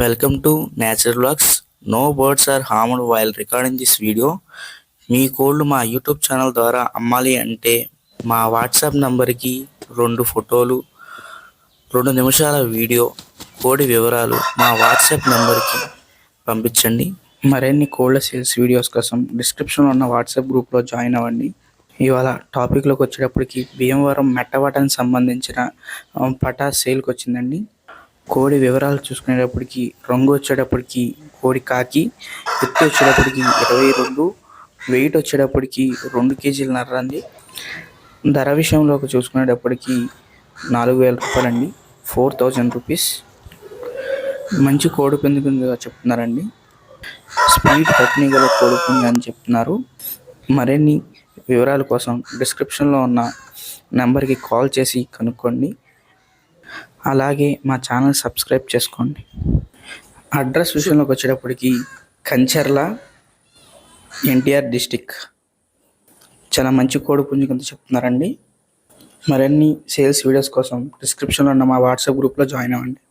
Welcome to Nature Vlogs. No birds are harmed while recording this video. మీ కోళ్ళు మా YouTube channel ద్వారా అమ్మాలి అంటే మా వాట్సాప్ నంబర్కి 2 ఫోటోలు 2 నిమిషాల వీడియో కోడి వివరాలు మా వాట్సాప్ నంబర్కి పంపించండి. మరిన్ని కోళ్ళ సేల్స్ వీడియోస్ కోసం డిస్క్రిప్షన్లో ఉన్న వాట్సాప్ గ్రూప్లో జాయిన్ అవ్వండి. ఇవాళ టాపిక్లోకి వచ్చేటప్పటికి భీమవరం మెట్టవాటానికి సంబంధించిన పటా సేల్కి వచ్చిందండి. కోడి వివరాలు చూసుకునేటప్పటికి రంగు వచ్చేటప్పటికి కోడి కాకి, ఎత్తు వచ్చేటప్పటికి 22, వెయిట్ వచ్చేటప్పటికి 2 కేజీలన్నర అండి. ధర విషయంలోకి చూసుకునేటప్పటికి 4,000 రూపాయలండి, 4,000 రూపీస్. మంచి కోడి పుంజుగా చెప్తున్నారండి. స్పీడ్ పట్టిని గల కోడి పుంజు అని చెప్తున్నారు. మరిన్ని వివరాల కోసం డిస్క్రిప్షన్లో ఉన్న నెంబర్కి కాల్ చేసి కనుక్కోండి. అలాగే మా ఛానల్ సబ్స్క్రైబ్ చేసుకోండి. అడ్రస్ విషయంలోకి వచ్చేటప్పటికి కంచర్ల, ఎన్టీఆర్ డిస్టిక్. చాలా మంచి కోడి పుంజు కింద చెప్తున్నారండి. మరిన్ని సేల్స్ వీడియోస్ కోసం డిస్క్రిప్షన్లో ఉన్న మా వాట్సాప్ గ్రూప్లో జాయిన్ అవ్వండి.